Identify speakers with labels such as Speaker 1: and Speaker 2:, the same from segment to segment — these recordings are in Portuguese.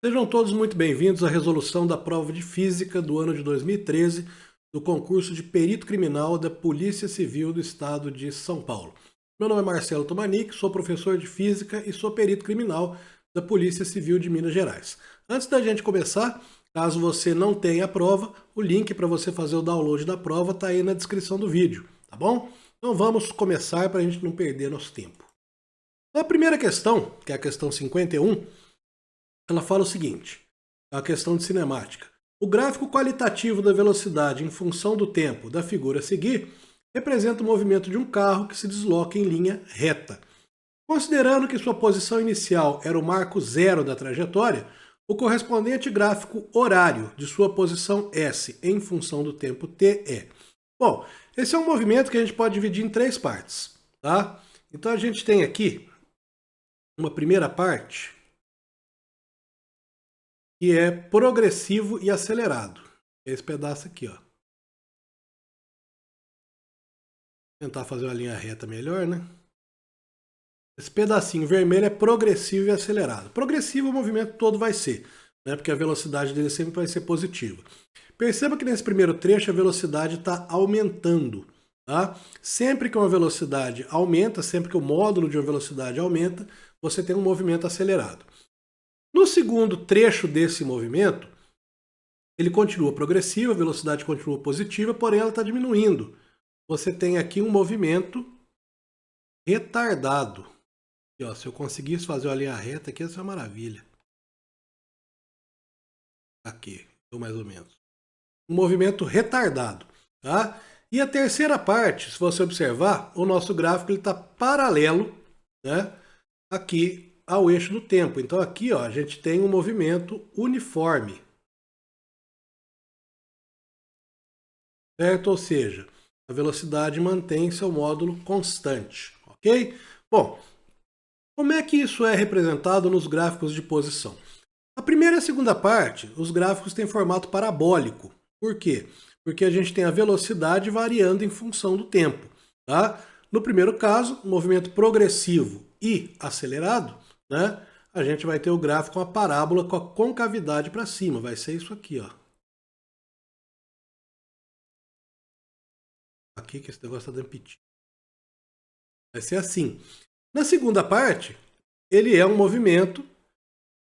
Speaker 1: Sejam todos muito bem-vindos à resolução da prova de Física do ano de 2013 do concurso de Perito Criminal da Polícia Civil do Estado de São Paulo. Meu nome é Marcelo Tomanic, sou professor de Física e sou perito criminal da Polícia Civil de Minas Gerais. Antes da gente começar, caso você não tenha a prova, o link para você fazer o download da prova está aí na descrição do vídeo, tá bom? Então vamos começar para a gente não perder nosso tempo. A primeira questão, que é a questão 51, ela fala o seguinte, é uma questão de cinemática. O gráfico qualitativo da velocidade em função do tempo da figura a seguir representa o movimento de um carro que se desloca em linha reta. Considerando que sua posição inicial era o marco zero da trajetória, o correspondente gráfico horário de sua posição S em função do tempo T é... Bom, esse é um movimento que a gente pode dividir em três partes, tá? Então a gente tem aqui uma primeira parte que é progressivo e acelerado. Esse pedaço aqui, ó. Vou tentar fazer uma linha reta melhor, né? Esse pedacinho vermelho é progressivo e acelerado. Progressivo o movimento todo vai ser, né? Porque a velocidade dele sempre vai ser positiva. Perceba que nesse primeiro trecho a velocidade está aumentando, tá? Sempre que uma velocidade aumenta, sempre que o módulo de uma velocidade aumenta, você tem um movimento acelerado. No segundo trecho desse movimento, ele continua progressivo, a velocidade continua positiva, porém ela está diminuindo. Você tem aqui um movimento retardado. E, ó, se eu conseguisse fazer uma linha reta aqui, ia ser uma maravilha. Aqui, mais ou menos. Um movimento retardado. Tá? E a terceira parte, se você observar, o nosso gráfico está paralelo, né, aqui ao eixo do tempo. Então aqui, ó, a gente tem um movimento uniforme. Certo? Ou seja, a velocidade mantém seu módulo constante, ok? Bom, como é que isso é representado nos gráficos de posição? A primeira e a segunda parte, os gráficos têm formato parabólico. Por quê? Porque a gente tem a velocidade variando em função do tempo. Tá? No primeiro caso, movimento progressivo e acelerado, né? A gente vai ter o gráfico com a parábola com a concavidade para cima. Vai ser isso aqui, ó. Aqui que esse negócio está dando piti. Vai ser assim. Na segunda parte, ele é um movimento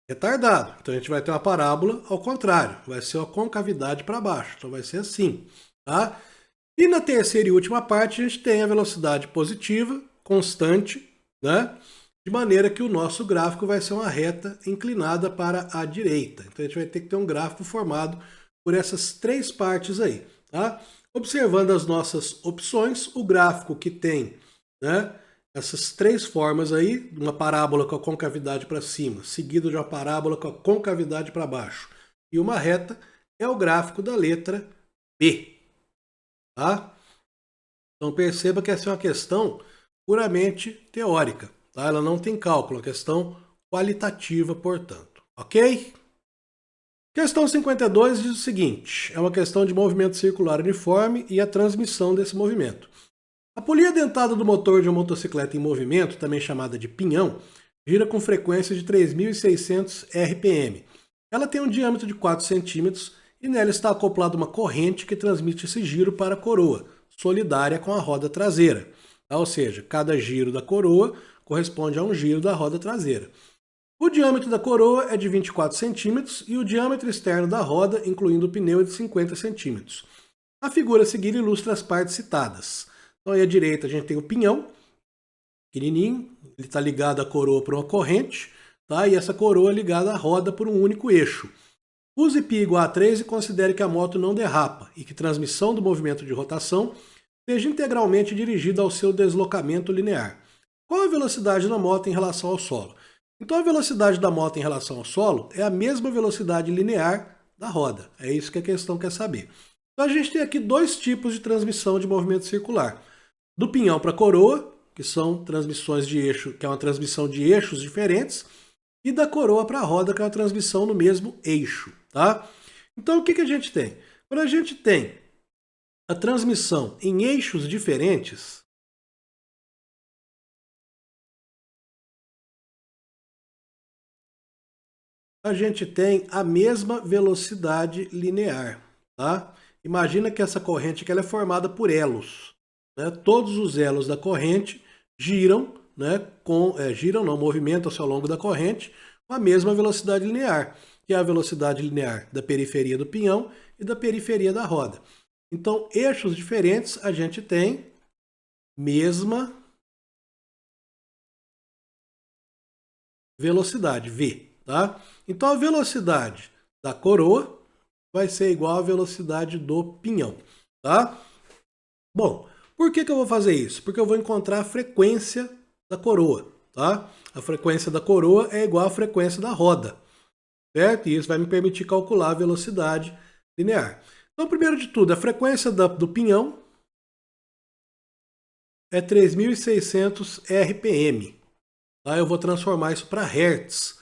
Speaker 1: retardado. Então a gente vai ter uma parábola ao contrário. Vai ser uma concavidade para baixo. Então vai ser assim. Tá? E na terceira e última parte, a gente tem a velocidade positiva, constante, né? De maneira que o nosso gráfico vai ser uma reta inclinada para a direita. Então a gente vai ter que ter um gráfico formado por essas três partes aí. Tá? Observando as nossas opções, o gráfico que tem, né, essas três formas aí, uma parábola com a concavidade para cima, seguido de uma parábola com a concavidade para baixo, e uma reta, é o gráfico da letra B. Tá? Então perceba que essa é uma questão puramente teórica. Tá? Ela não tem cálculo, é uma questão qualitativa, portanto. Ok? Questão 52 diz o seguinte, é uma questão de movimento circular uniforme e a transmissão desse movimento. A polia dentada do motor de uma motocicleta em movimento, também chamada de pinhão, gira com frequência de 3.600 RPM. Ela tem um diâmetro de 4 centímetros e nela está acoplada uma corrente que transmite esse giro para a coroa, solidária com a roda traseira. Ou seja, cada giro da coroa corresponde a um giro da roda traseira. O diâmetro da coroa é de 24 centímetros e o diâmetro externo da roda, incluindo o pneu, é de 50 centímetros. A figura a seguir ilustra as partes citadas. Então aí à direita a gente tem o pinhão, pequenininho, ele está ligado à coroa por uma corrente, tá? E essa coroa é ligada à roda por um único eixo. Use π igual a 3 e considere que a moto não derrapa e que a transmissão do movimento de rotação seja integralmente dirigida ao seu deslocamento linear. Qual a velocidade da moto em relação ao solo? Então a velocidade da moto em relação ao solo é a mesma velocidade linear da roda. É isso que a questão quer saber. Então a gente tem aqui dois tipos de transmissão de movimento circular. Do pinhão para a coroa, que são transmissões de eixo, que é uma transmissão de eixos diferentes, e da coroa para a roda, que é uma transmissão no mesmo eixo. Tá? Então o que a gente tem? Quando a gente tem a transmissão em eixos diferentes, a gente tem a mesma velocidade linear, tá? Imagina que essa corrente aqui, ela é formada por elos, né? Todos os elos da corrente giram, né? Movimentam-se ao longo da corrente com a mesma velocidade linear, que é a velocidade linear da periferia do pinhão e da periferia da roda. Então, eixos diferentes, a gente tem mesma velocidade, V, tá? Então, a velocidade da coroa vai ser igual à velocidade do pinhão, tá? Bom, por que eu vou fazer isso? Porque eu vou encontrar a frequência da coroa, tá? A frequência da coroa é igual à frequência da roda, certo? E isso vai me permitir calcular a velocidade linear. Então, primeiro de tudo, a frequência do pinhão é 3.600 RPM. Tá? Eu vou transformar isso para Hertz.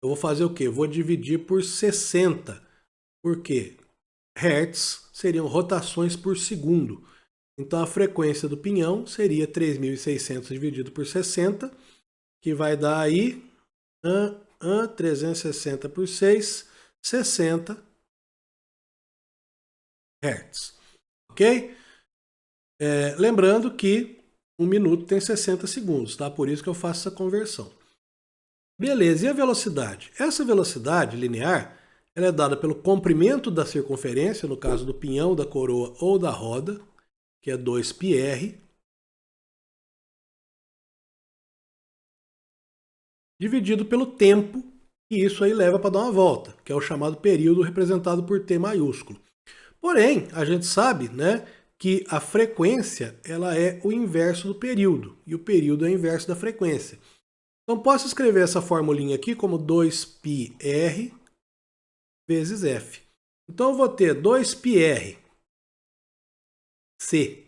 Speaker 1: Eu vou fazer o quê? Eu vou dividir por 60. Por quê? Hertz seriam rotações por segundo. Então, a frequência do pinhão seria 3.600 dividido por 60, que vai dar aí 360 por 6, 60 Hz. Ok? Lembrando que 1 minuto tem 60 segundos, tá? Por isso que eu faço essa conversão. Beleza, e a velocidade? Essa velocidade linear, ela é dada pelo comprimento da circunferência, no caso do pinhão, da coroa ou da roda, que é 2πr, dividido pelo tempo que isso aí leva para dar uma volta, que é o chamado período representado por T maiúsculo. Porém, a gente sabe, né, que a frequência ela é o inverso do período, e o período é o inverso da frequência. Então, posso escrever essa formulinha aqui como 2πr vezes f. Então, eu vou ter 2πr C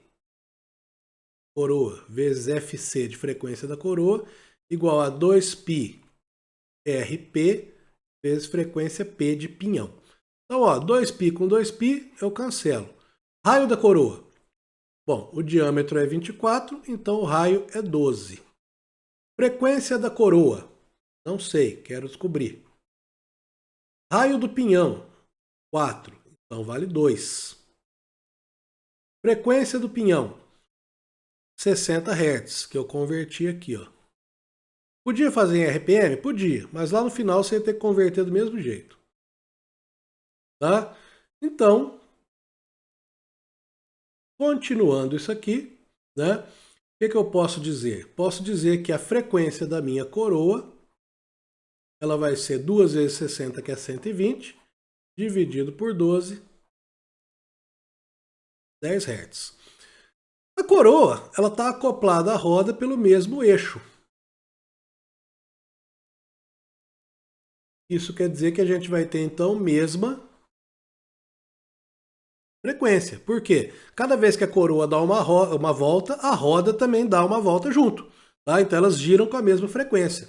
Speaker 1: coroa vezes fc de frequência da coroa igual a 2π rp vezes frequência p de pinhão. Então, ó, 2π com 2π eu cancelo. Raio da coroa. Bom, o diâmetro é 24, então o raio é 12. Frequência da coroa. Não sei, quero descobrir. Raio do pinhão. 4, então vale 2. Frequência do pinhão. 60 Hz, que eu converti aqui, ó. Podia fazer em RPM? Podia, mas lá no final você ia ter que converter do mesmo jeito. Tá? Então, continuando isso aqui, né? O que eu posso dizer? Posso dizer que a frequência da minha coroa ela vai ser 2 vezes 60, que é 120, dividido por 12, 10 Hz. A coroa ela está acoplada à roda pelo mesmo eixo. Isso quer dizer que a gente vai ter, então, mesma frequência. Por quê? Cada vez que a coroa dá uma volta, a roda também dá uma volta junto. Tá? Então, elas giram com a mesma frequência.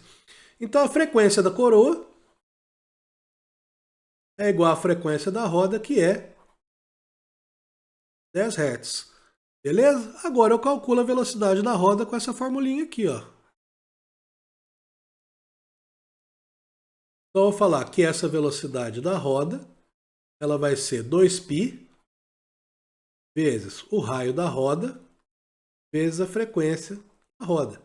Speaker 1: Então, a frequência da coroa é igual à frequência da roda, que é 10 Hz. Beleza? Agora eu calculo a velocidade da roda com essa formulinha aqui, ó. Então, eu vou falar que essa velocidade da roda ela vai ser 2π vezes o raio da roda vezes a frequência da roda.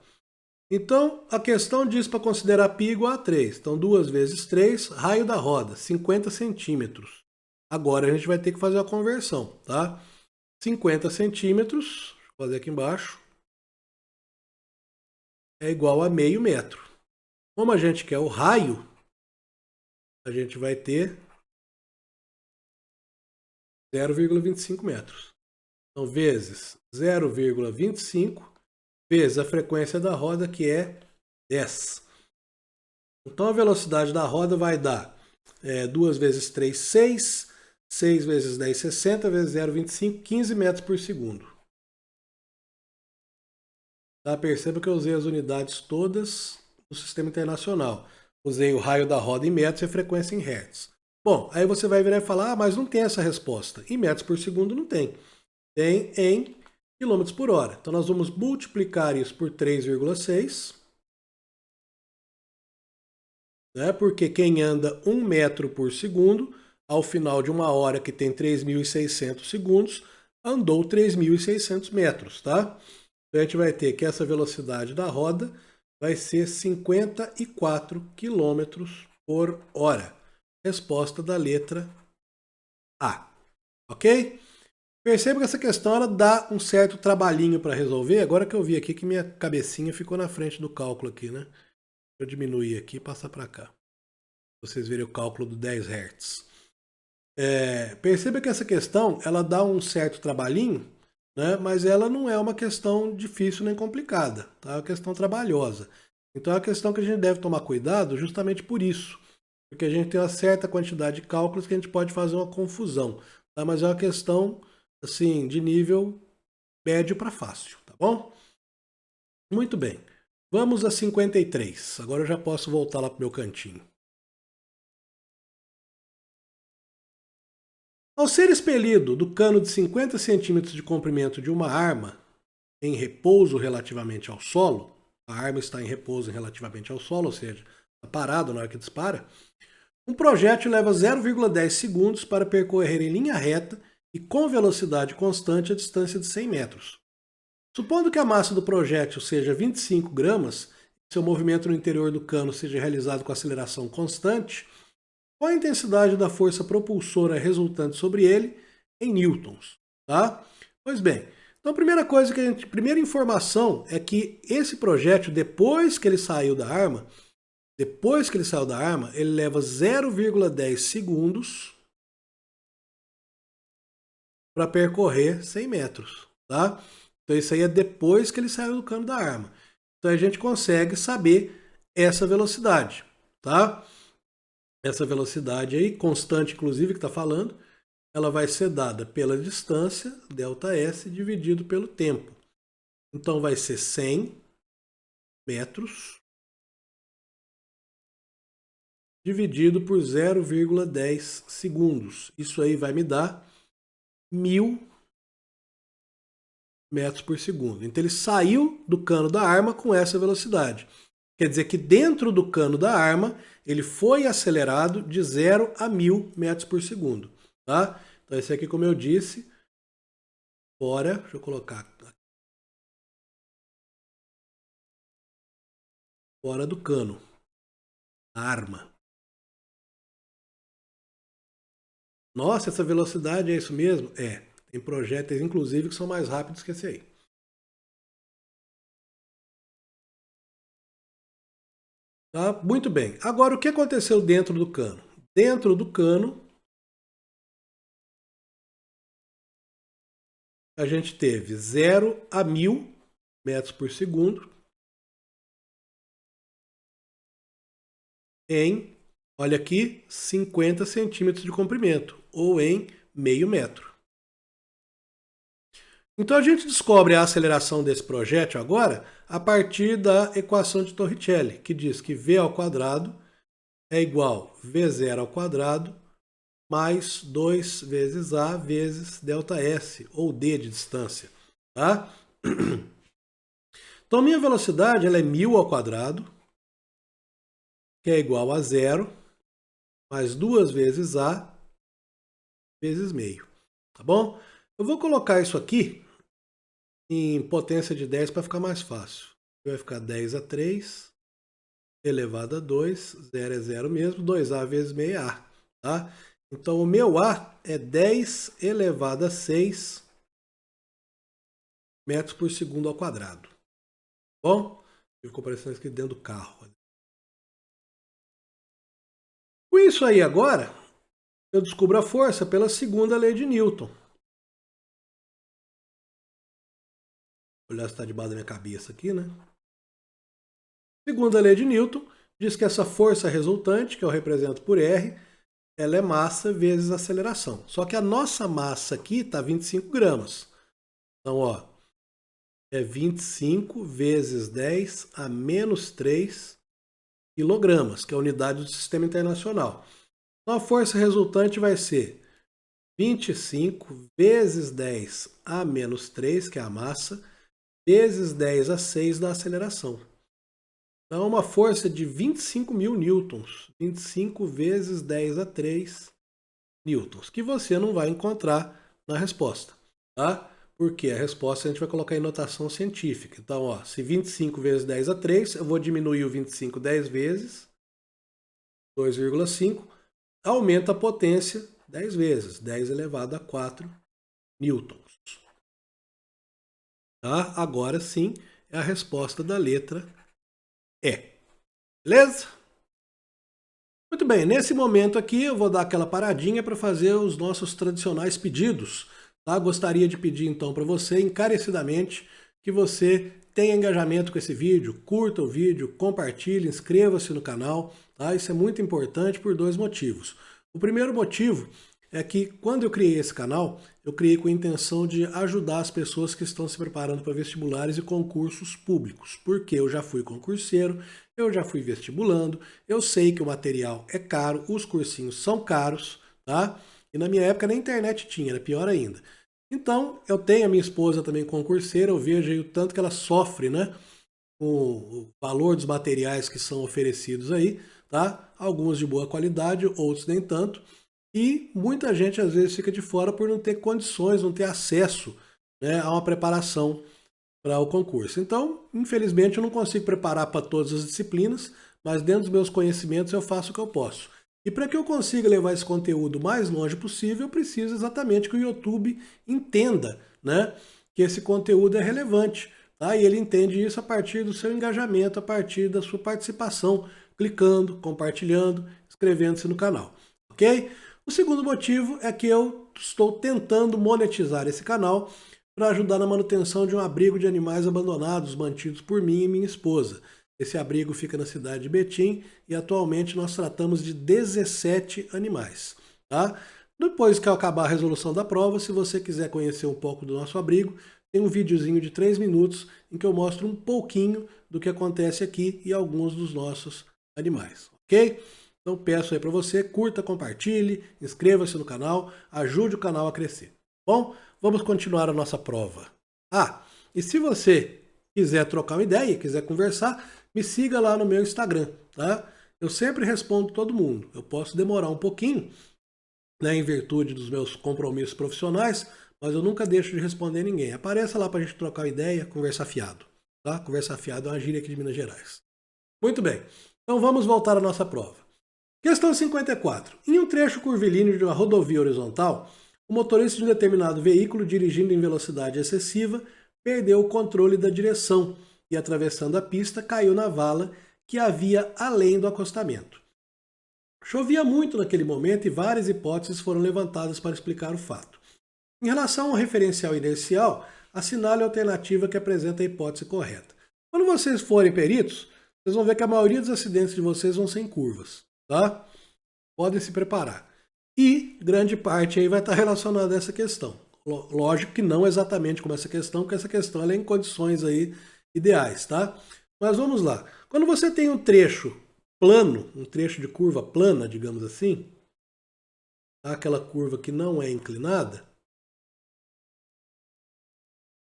Speaker 1: Então, a questão diz para considerar π igual a 3. Então, 2 vezes 3, raio da roda, 50 centímetros. Agora, a gente vai ter que fazer a conversão, tá? 50 centímetros, deixa eu fazer aqui embaixo, é igual a meio metro. Como a gente quer o raio, a gente vai ter 0,25 metros. Então, vezes 0,25 vezes a frequência da roda, que é 10. Então, a velocidade da roda vai dar 2 vezes 3, 6. 6 vezes 10, 60, vezes 0,25, 15 metros por segundo. Tá? Perceba que eu usei as unidades todas do sistema internacional. Usei o raio da roda em metros e a frequência em hertz. Bom, aí você vai virar e falar, mas não tem essa resposta. Em metros por segundo não tem. Tem em quilômetros por hora. Então, nós vamos multiplicar isso por 3,6. né? Porque quem anda 1 metro por segundo, ao final de uma hora que tem 3.600 segundos, andou 3.600 metros, tá? Então a gente vai ter que essa velocidade da roda vai ser 54 quilômetros por hora. Resposta da letra A. Ok? Perceba que essa questão ela dá um certo trabalhinho para resolver. Agora que eu vi aqui que minha cabecinha ficou na frente do cálculo aqui, né? Deixa eu diminuir aqui e passar para cá. Vocês verem o cálculo do 10 Hz. Perceba que essa questão ela dá um certo trabalhinho, né? Mas ela não é uma questão difícil nem complicada, tá? É uma questão trabalhosa. Então é uma questão que a gente deve tomar cuidado justamente por isso. Porque a gente tem uma certa quantidade de cálculos que a gente pode fazer uma confusão, tá? Mas é uma questão assim, de nível médio para fácil, tá bom? Muito bem. Vamos a 53. Agora eu já posso voltar lá para o meu cantinho. Ao ser expelido do cano de 50 centímetros de comprimento de uma arma em repouso relativamente ao solo, a arma está em repouso relativamente ao solo, ou seja, está parado na hora que dispara, um projétil leva 0,10 segundos para percorrer em linha reta e com velocidade constante a distância de 100 metros. Supondo que a massa do projétil seja 25 gramas, e seu movimento no interior do cano seja realizado com aceleração constante, qual a intensidade da força propulsora resultante sobre ele em newtons? Tá? Pois bem, então a primeira coisa que primeira informação é que esse projétil, depois que ele saiu da arma, ele leva 0,10 segundos para percorrer 100 metros, tá? Então isso aí é depois que ele saiu do cano da arma. Então a gente consegue saber essa velocidade, tá? Essa velocidade aí, constante inclusive que está falando, ela vai ser dada pela distância, ΔS, dividido pelo tempo. Então vai ser 100 metros dividido por 0,10 segundos. Isso aí vai me dar 1.000 metros por segundo. Então ele saiu do cano da arma com essa velocidade. Quer dizer que dentro do cano da arma ele foi acelerado de 0 a 1.000 metros por segundo. Tá? Então esse aqui, como eu disse, fora, deixa eu colocar fora do cano, a arma. Nossa, essa velocidade é isso mesmo? É. Tem projéteis, inclusive, que são mais rápidos que esse aí. Tá? Muito bem. Agora, o que aconteceu dentro do cano? Dentro do cano, a gente teve 0 a 1.000 metros por segundo em, olha aqui, 50 centímetros de comprimento, ou em meio metro. Então a gente descobre a aceleração desse projétil agora a partir da equação de Torricelli, que diz que v ao quadrado é igual a v0 ao quadrado mais 2 vezes a vezes ΔS, ou d de distância. Tá? Então minha velocidade ela é 1.000 ao quadrado, que é igual a 0, mais 2 vezes a vezes meio. Tá bom? Eu vou colocar isso aqui em potência de 10 para ficar mais fácil. Vai ficar 10 a 3 elevado a 2, 0 é 0 mesmo, 2A vezes meio A. Tá? Então o meu A é 10 elevado a 6 metros por segundo ao quadrado. Bom, ficou parecendo aqui dentro do carro. Com isso aí agora, eu descubro a força pela segunda lei de Newton. Vou olhar se está debaixo da minha cabeça aqui, né? Segunda lei de Newton diz que essa força resultante, que eu represento por R, ela é massa vezes aceleração. Só que a nossa massa aqui está 25 gramas. Então, ó, é 25 vezes 10 a menos 3 quilogramas, que é a unidade do sistema internacional. Então, a força resultante vai ser 25 vezes 10 a menos 3, que é a massa, vezes 10 a 6 da aceleração. Então, é uma força de 25.000 newtons, 25 vezes 10 a 3 newtons, que você não vai encontrar na resposta, tá? Porque a resposta a gente vai colocar em notação científica. Então, ó, se 25 vezes 10 a 3, eu vou diminuir o 25 10 vezes, 2,5, aumenta a potência 10 vezes, 10 elevado a 4 newtons. Tá? Agora sim é a resposta da letra E. Beleza? Muito bem, nesse momento aqui eu vou dar aquela paradinha para fazer os nossos tradicionais pedidos. Tá? Gostaria de pedir então para você encarecidamente que você tenha engajamento com esse vídeo, curta o vídeo, compartilhe, inscreva-se no canal. Tá? Isso é muito importante por dois motivos. O primeiro motivo é que quando eu criei esse canal, eu criei com a intenção de ajudar as pessoas que estão se preparando para vestibulares e concursos públicos. Porque eu já fui concurseiro, eu já fui vestibulando, eu sei que o material é caro, os cursinhos são caros, tá? E na minha época nem internet tinha, era pior ainda. Então, eu tenho a minha esposa também concurseira, eu vejo aí o tanto que ela sofre, né? Com o valor dos materiais que são oferecidos aí, tá? Alguns de boa qualidade, outros nem tanto. E muita gente às vezes fica de fora por não ter condições, não ter acesso, né, a uma preparação para o concurso. Então, infelizmente, eu não consigo preparar para todas as disciplinas, mas dentro dos meus conhecimentos eu faço o que eu posso. E para que eu consiga levar esse conteúdo o mais longe possível, eu preciso exatamente que o YouTube entenda, né, que esse conteúdo é relevante. Tá? E ele entende isso a partir do seu engajamento, a partir da sua participação, clicando, compartilhando, inscrevendo-se no canal. Ok? O segundo motivo é que eu estou tentando monetizar esse canal para ajudar na manutenção de um abrigo de animais abandonados mantidos por mim e minha esposa. Esse abrigo fica na cidade de Betim e atualmente nós tratamos de 17 animais. Tá? Depois que eu acabar a resolução da prova, se você quiser conhecer um pouco do nosso abrigo, tem um videozinho de 3 minutos em que eu mostro um pouquinho do que acontece aqui e alguns dos nossos animais. Ok? Então peço aí para você, curta, compartilhe, inscreva-se no canal, ajude o canal a crescer. Bom, vamos continuar a nossa prova. E se você quiser trocar uma ideia, quiser conversar, me siga lá no meu Instagram, tá? Eu sempre respondo todo mundo. Eu posso demorar um pouquinho, né, em virtude dos meus compromissos profissionais, mas eu nunca deixo de responder ninguém. Apareça lá para a gente trocar uma ideia, conversar fiado. Tá? Conversar fiado é uma gíria aqui de Minas Gerais. Muito bem, então vamos voltar à nossa prova. Questão 54. Em um trecho curvilíneo de uma rodovia horizontal, o motorista de um determinado veículo dirigindo em velocidade excessiva perdeu o controle da direção e, atravessando a pista, caiu na vala que havia além do acostamento. Chovia muito naquele momento e várias hipóteses foram levantadas para explicar o fato. Em relação ao referencial inercial, assinale a alternativa que apresenta a hipótese correta. Quando vocês forem peritos, vocês vão ver que a maioria dos acidentes de vocês vão ser em curvas. Tá? Podem se preparar. E grande parte aí vai estar relacionada a essa questão. Lógico que não exatamente como essa questão, porque essa questão ela é em condições aí ideais, tá? Mas vamos lá. Quando você tem um trecho plano, um trecho de curva plana, digamos assim, tá? Aquela curva que não é inclinada,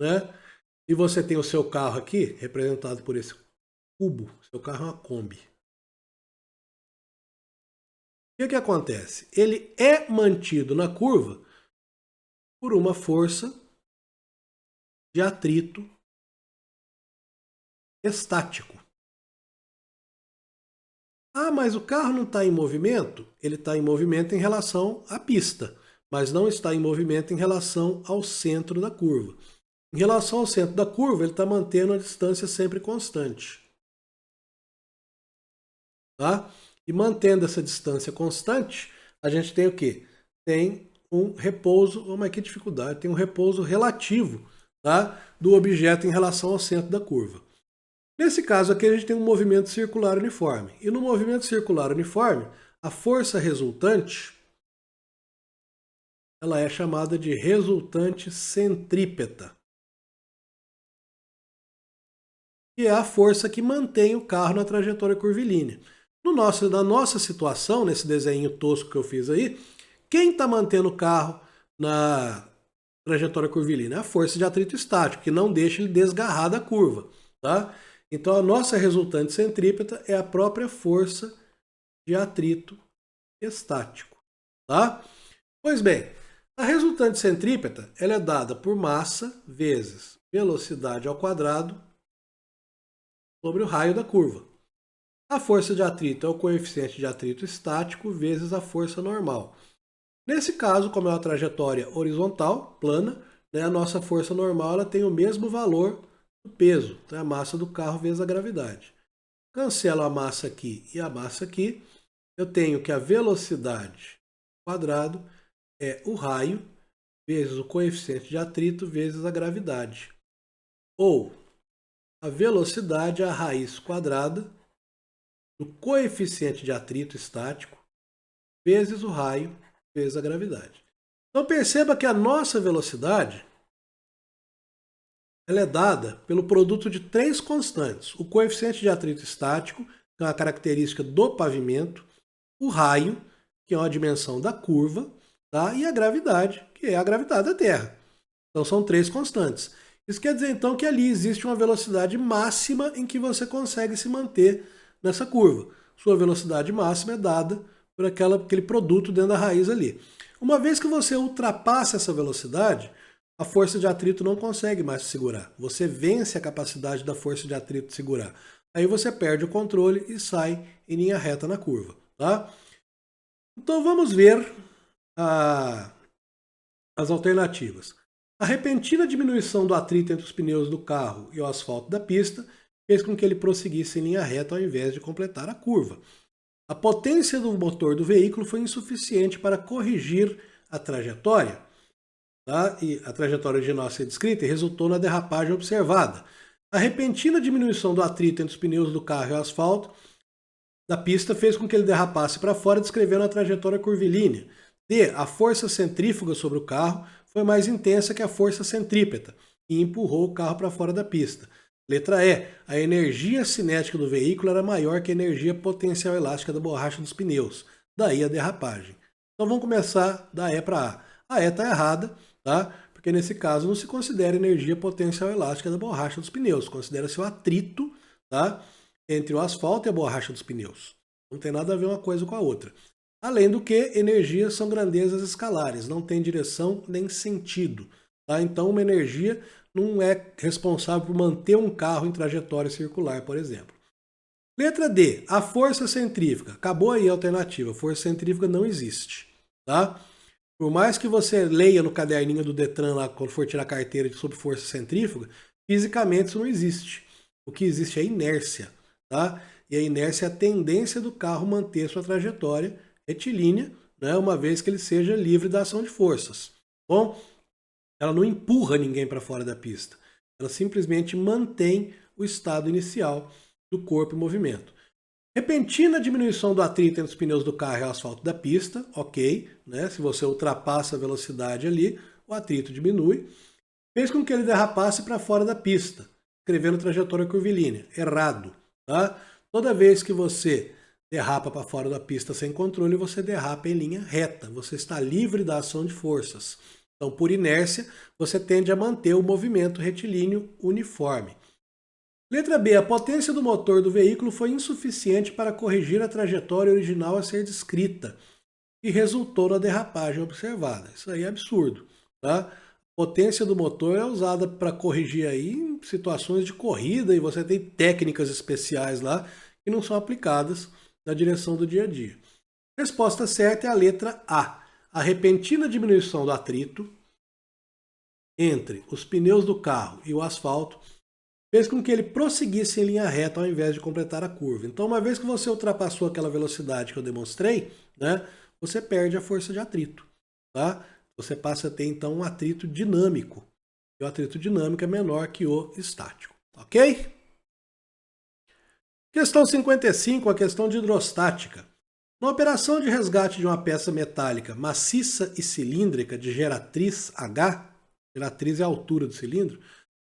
Speaker 1: né? E você tem o seu carro aqui, representado por esse cubo, seu carro é uma Kombi. O que acontece? Ele é mantido na curva por uma força de atrito estático. Mas o carro não está em movimento? Ele está em movimento em relação à pista, mas não está em movimento em relação ao centro da curva. Em relação ao centro da curva, ele está mantendo a distância sempre constante. Tá? E mantendo essa distância constante, a gente tem o quê? Tem um repouso, mas que dificuldade, tem um repouso relativo, tá? Do objeto em relação ao centro da curva. Nesse caso aqui a gente tem um movimento circular uniforme. E no movimento circular uniforme, a força resultante ela é chamada de resultante centrípeta. Que é a força que mantém o carro na trajetória curvilínea. Na nossa situação, nesse desenho tosco que eu fiz aí, quem está mantendo o carro na trajetória curvilínea? É a força de atrito estático, que não deixa ele desgarrar da curva. Tá? Então a nossa resultante centrípeta é a própria força de atrito estático, tá? Pois bem, a resultante centrípeta ela é dada por massa vezes velocidade ao quadrado sobre o raio da curva. A força de atrito é o coeficiente de atrito estático vezes a força normal. Nesse caso, como é uma trajetória horizontal, plana, né, a nossa força normal ela tem o mesmo valor do peso, então é a massa do carro vezes a gravidade. Cancelo a massa aqui e a massa aqui, eu tenho que a velocidade quadrado é o raio vezes o coeficiente de atrito vezes a gravidade. Ou a velocidade é a raiz quadrada do coeficiente de atrito estático vezes o raio vezes a gravidade. Então perceba que a nossa velocidade ela é dada pelo produto de três constantes. O coeficiente de atrito estático, que é uma característica do pavimento, o raio, que é uma dimensão da curva, tá? E a gravidade, que é a gravidade da Terra. Então são três constantes. Isso quer dizer então que ali existe uma velocidade máxima em que você consegue se manter nessa curva. Sua velocidade máxima é dada por aquele produto dentro da raiz ali. Uma vez que você ultrapassa essa velocidade, a força de atrito não consegue mais te segurar. Você vence a capacidade da força de atrito de segurar. Aí você perde o controle e sai em linha reta na curva. Tá? Então vamos ver as alternativas. A repentina diminuição do atrito entre os pneus do carro e o asfalto da pista fez com que ele prosseguisse em linha reta ao invés de completar a curva. A potência do motor do veículo foi insuficiente para corrigir a trajetória, tá? E a trajetória original a ser descrita e resultou na derrapagem observada. A repentina diminuição do atrito entre os pneus do carro e o asfalto da pista fez com que ele derrapasse para fora, descrevendo a trajetória curvilínea. D. A força centrífuga sobre o carro foi mais intensa que a força centrípeta e empurrou o carro para fora da pista. Letra E. A energia cinética do veículo era maior que a energia potencial elástica da borracha dos pneus. Daí a derrapagem. Então vamos começar da E para A. A E está errada, tá? Porque nesse caso não se considera energia potencial elástica da borracha dos pneus. Considera-se o atrito, tá? Entre o asfalto e a borracha dos pneus. Não tem nada a ver uma coisa com a outra. Além do que, energias são grandezas escalares, não tem direção nem sentido. Tá? Então, uma energia não é responsável por manter um carro em trajetória circular, por exemplo. Letra D, a força centrífuga. Acabou aí a alternativa, força centrífuga não existe. Tá? Por mais que você leia no caderninho do Detran lá, quando for tirar carteira sobre força centrífuga, fisicamente isso não existe. O que existe é inércia. Tá? E a inércia é a tendência do carro manter sua trajetória retilínea, né, uma vez que ele seja livre da ação de forças. Bom, ela não empurra ninguém para fora da pista. Ela simplesmente mantém o estado inicial do corpo em movimento. Repentina diminuição do atrito entre os pneus do carro e o asfalto da pista, ok, né? Se você ultrapassa a velocidade ali, o atrito diminui. Fez com que ele derrapasse para fora da pista, escrevendo trajetória curvilínea. Errado. Tá? Toda vez que você derrapa para fora da pista sem controle, você derrapa em linha reta. Você está livre da ação de forças. Então, por inércia, você tende a manter o movimento retilíneo uniforme. Letra B. A potência do motor do veículo foi insuficiente para corrigir a trajetória original a ser descrita e resultou na derrapagem observada. Isso aí é absurdo. Tá? A potência do motor é usada para corrigir aí em situações de corrida e você tem técnicas especiais lá que não são aplicadas na direção do dia a dia. Resposta certa é a letra A. A repentina diminuição do atrito entre os pneus do carro e o asfalto fez com que ele prosseguisse em linha reta ao invés de completar a curva. Então, uma vez que você ultrapassou aquela velocidade que eu demonstrei, né, você perde a força de atrito. Tá? Você passa a ter, então, um atrito dinâmico. E o atrito dinâmico é menor que o estático. Ok? Questão 55, a questão de hidrostática. Na operação de resgate de uma peça metálica maciça e cilíndrica de geratriz H, geratriz é a altura do cilindro,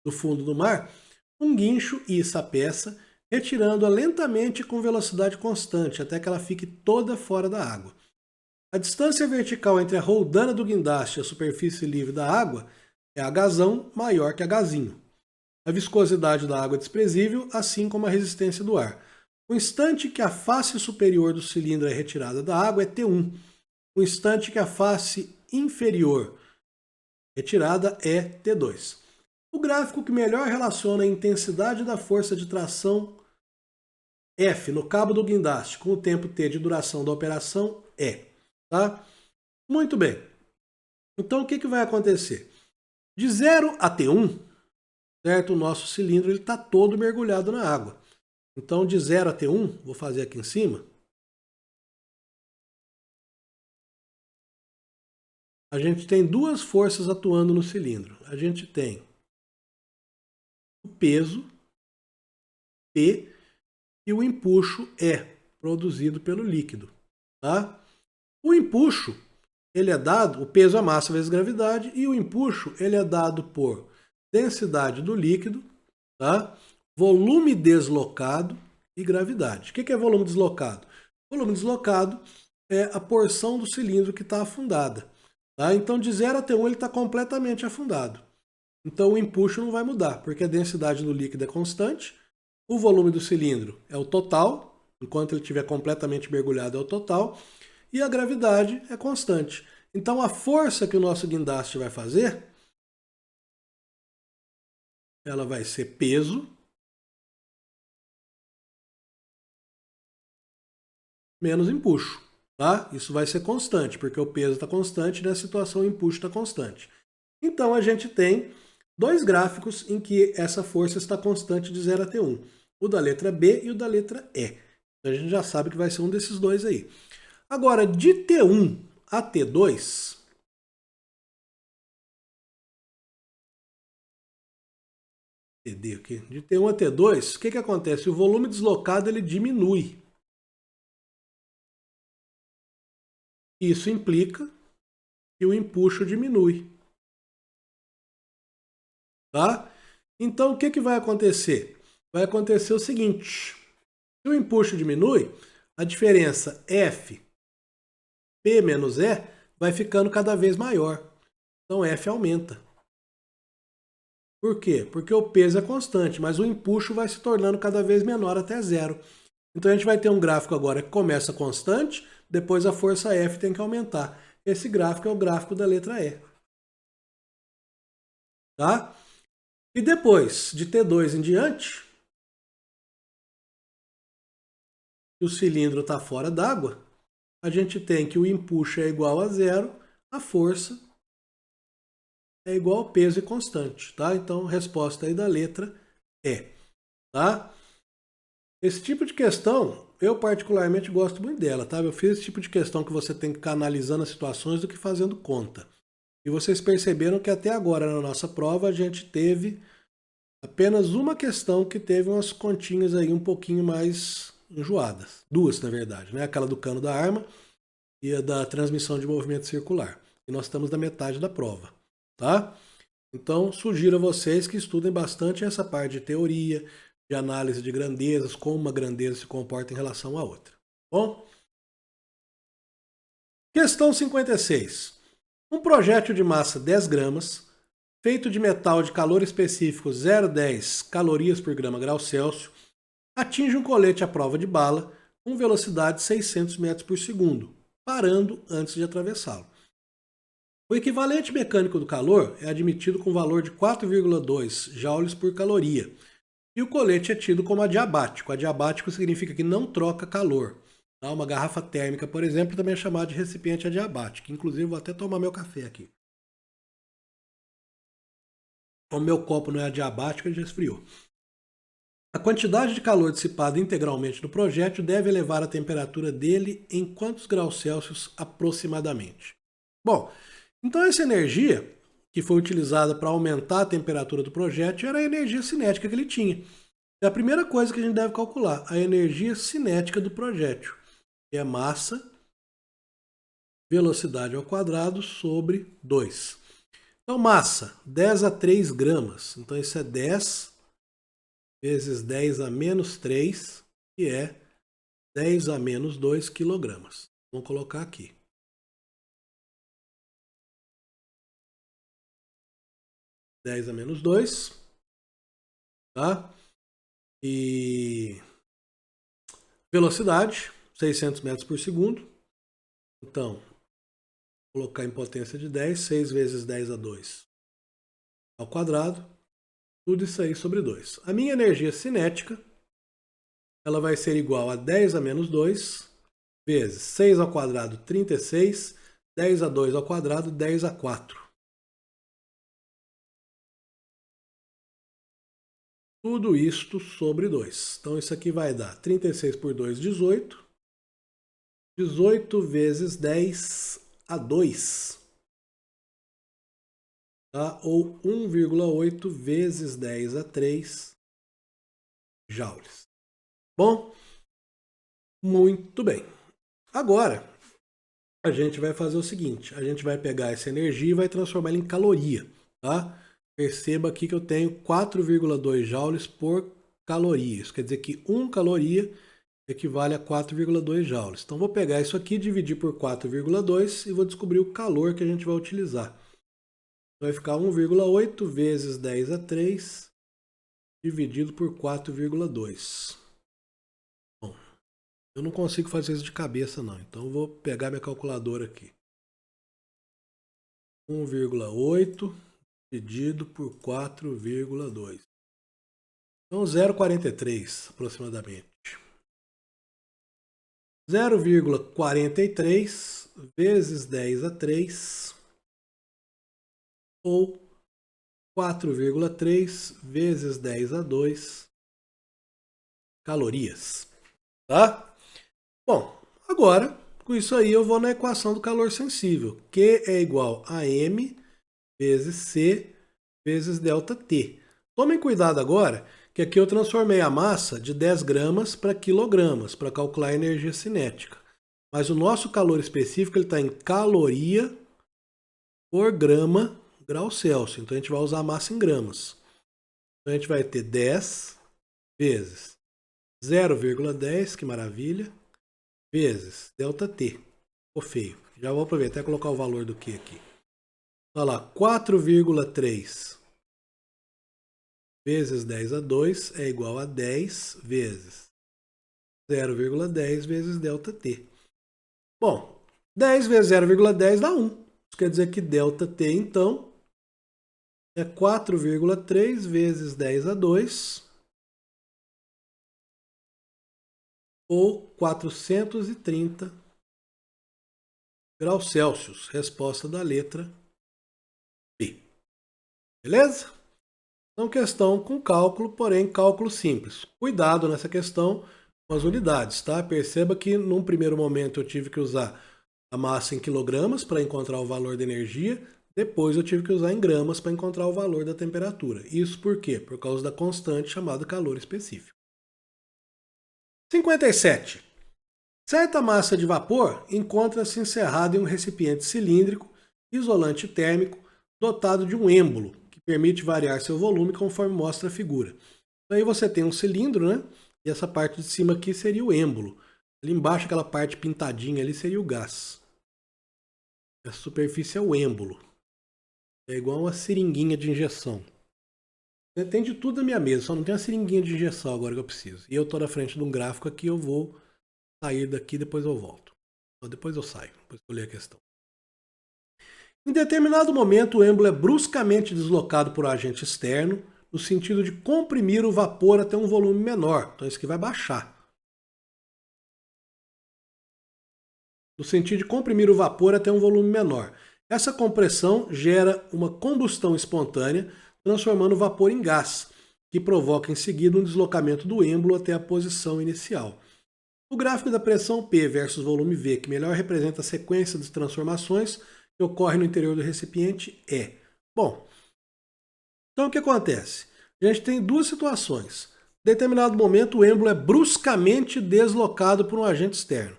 Speaker 1: do fundo do mar, um guincho issa a peça, retirando-a lentamente com velocidade constante, até que ela fique toda fora da água. A distância vertical entre a roldana do guindaste e a superfície livre da água é Hzão maior que Hzinho. A viscosidade da água é desprezível, assim como a resistência do ar. O instante que a face superior do cilindro é retirada da água é T1. O instante que a face inferior retirada é T2. O gráfico que melhor relaciona a intensidade da força de tração F no cabo do guindaste com o tempo T de duração da operação é. Tá? Muito bem. Então o que vai acontecer? De 0 a T1, certo? O nosso cilindro está todo mergulhado na água. Então de 0 a T1, vou fazer aqui em cima. A gente tem duas forças atuando no cilindro. A gente tem o peso, P, e o empuxo, E, produzido pelo líquido. Tá? O empuxo, ele é dado, o peso é massa vezes gravidade, e o empuxo, ele é dado por densidade do líquido, tá? Volume deslocado e gravidade. O que é volume deslocado? Volume deslocado é a porção do cilindro que está afundada. Tá? Então, de 0 a T1, ele está completamente afundado. Então, o empuxo não vai mudar, porque a densidade do líquido é constante, o volume do cilindro é o total, enquanto ele estiver completamente mergulhado é o total, e a gravidade é constante. Então, a força que o nosso guindaste vai fazer, ela vai ser peso menos empuxo. Tá? Isso vai ser constante, porque o peso está constante e na situação o empuxo está constante. Então, a gente tem dois gráficos em que essa força está constante de 0 a T1. O da letra B e o da letra E. Então, a gente já sabe que vai ser um desses dois aí. Agora, de T1 a T2, de T1 a T2, o que acontece? O volume deslocado ele diminui. Isso implica que o empuxo diminui. Tá? Então, o que vai acontecer? Vai acontecer o seguinte. Se o empuxo diminui, a diferença F, P menos E, vai ficando cada vez maior. Então, F aumenta. Por quê? Porque o peso é constante, mas o empuxo vai se tornando cada vez menor até zero. Então, a gente vai ter um gráfico agora que começa constante, depois a força F tem que aumentar. Esse gráfico é o gráfico da letra E. Tá? E depois, de T2 em diante, o cilindro está fora d'água, a gente tem que o empuxo é igual a zero, a força é igual ao peso e constante. Tá? Então, resposta aí da letra E. Tá? Esse tipo de questão, eu particularmente gosto muito dela. Tá? Eu fiz esse tipo de questão que você tem que ficar analisando as situações do que fazendo conta. E vocês perceberam que até agora na nossa prova a gente teve apenas uma questão que teve umas continhas aí um pouquinho mais enjoadas. Duas, na verdade, né? Aquela do cano da arma e a da transmissão de movimento circular. E nós estamos na metade da prova, tá? Então, sugiro a vocês que estudem bastante essa parte de teoria, de análise de grandezas, como uma grandeza se comporta em relação à outra. Bom? Questão 56. Um projétil de massa 10 gramas, feito de metal de calor específico 0,10 calorias por grama grau Celsius, atinge um colete à prova de bala com velocidade 600 metros por segundo, parando antes de atravessá-lo. O equivalente mecânico do calor é admitido com valor de 4,2 joules por caloria, e o colete é tido como adiabático. Adiabático significa que não troca calor. Uma garrafa térmica, por exemplo, também é chamada de recipiente adiabático. Inclusive, vou até tomar meu café aqui. Como meu copo não é adiabático, ele já esfriou. A quantidade de calor dissipada integralmente no projétil deve elevar a temperatura dele em quantos graus Celsius aproximadamente? Bom, então essa energia que foi utilizada para aumentar a temperatura do projétil era a energia cinética que ele tinha. É a primeira coisa que a gente deve calcular, a energia cinética do projétil. É massa, velocidade ao quadrado sobre 2. Então, massa, 10 a 3 gramas. Então, isso é 10 vezes 10 a menos 3, que é 10 a menos 2 quilogramas. Vamos colocar aqui. (10 a menos 2) tá? E velocidade, 600 metros por segundo. Então, vou colocar em potência de 10, 6 vezes 10 a 2 ao quadrado. Tudo isso aí sobre 2. A minha energia cinética, ela vai ser igual a 10 a menos 2 vezes 6 ao quadrado, 36, 10 a 2 ao quadrado, 10 a 4. Tudo isto sobre 2. Então, isso aqui vai dar 36 por 2, 18. 18 vezes 10 a 2. Tá? Ou 1,8 vezes 10 a 3 joules. Bom, muito bem. Agora, a gente vai fazer o seguinte. A gente vai pegar essa energia e vai transformar ela em caloria. Tá? Perceba aqui que eu tenho 4,2 joules por caloria. Isso quer dizer que 1 caloria equivale a 4,2 joules. Então, vou pegar isso aqui, dividir por 4,2 e vou descobrir o calor que a gente vai utilizar. Vai ficar 1,8 vezes 10 a 3 dividido por 4,2. Bom, eu não consigo fazer isso de cabeça não, então eu vou pegar minha calculadora aqui. 1,8 dividido por 4,2. Então 0,43 aproximadamente. 0,43 vezes 10 a 3 ou 4,3 vezes 10 a 2 calorias. Tá? Bom, agora, com isso aí eu vou na equação do calor sensível. Q é igual a M vezes C vezes ΔT. Tomem cuidado agora, que aqui eu transformei a massa de 10 gramas para quilogramas, para calcular a energia cinética. Mas o nosso calor específico está em caloria por grama grau Celsius. Então a gente vai usar a massa em gramas. Então a gente vai ter 10 vezes 0,10, que maravilha, vezes ΔT. Ficou feio. Já vou aproveitar e colocar o valor do Q aqui. Olha lá, 4,3 vezes 10 a 2 é igual a 10 vezes 0,10 vezes ΔT. Bom, 10 vezes 0,10 dá 1. Isso quer dizer que ΔT, então, é 4,3 vezes 10 a 2 ou 430 graus Celsius. Resposta da letra B. Beleza? Então, questão com cálculo, porém cálculo simples. Cuidado nessa questão com as unidades, tá? Perceba que num primeiro momento eu tive que usar a massa em quilogramas para encontrar o valor da energia, depois eu tive que usar em gramas para encontrar o valor da temperatura. Isso por quê? Por causa da constante chamada calor específico. 57. Certa massa de vapor encontra-se encerrada em um recipiente cilíndrico, isolante térmico, dotado de um êmbolo, que permite variar seu volume conforme mostra a figura. Então, aí você tem um cilindro, né? E essa parte de cima aqui seria o êmbolo. Ali embaixo, aquela parte pintadinha ali seria o gás. Essa superfície é o êmbolo. É igual uma seringuinha de injeção. Tem de tudo na minha mesa, só não tem uma seringuinha de injeção agora que eu preciso. E eu estou na frente de um gráfico aqui, eu vou sair daqui, depois eu volto. Depois eu saio, depois eu ler a questão. Em determinado momento, o êmbolo é bruscamente deslocado por um agente externo, no sentido de comprimir o vapor até um volume menor. Então isso aqui vai baixar. No sentido de comprimir o vapor até um volume menor. Essa compressão gera uma combustão espontânea, transformando o vapor em gás, que provoca em seguida um deslocamento do êmbolo até a posição inicial. O gráfico da pressão P versus volume V, que melhor representa a sequência de transformações que ocorre no interior do recipiente, é. Bom, então o que acontece? A gente tem duas situações. Em determinado momento, o êmbolo é bruscamente deslocado por um agente externo.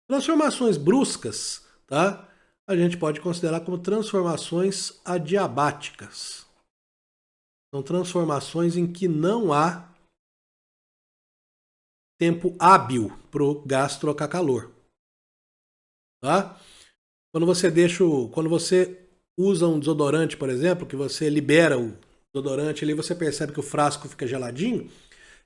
Speaker 1: Transformações bruscas, tá? A gente pode considerar como transformações adiabáticas. São transformações em que não há tempo hábil para o gás trocar calor. Tá? Quando você usa um desodorante, por exemplo, que você libera desodorante ali, você percebe que o frasco fica geladinho,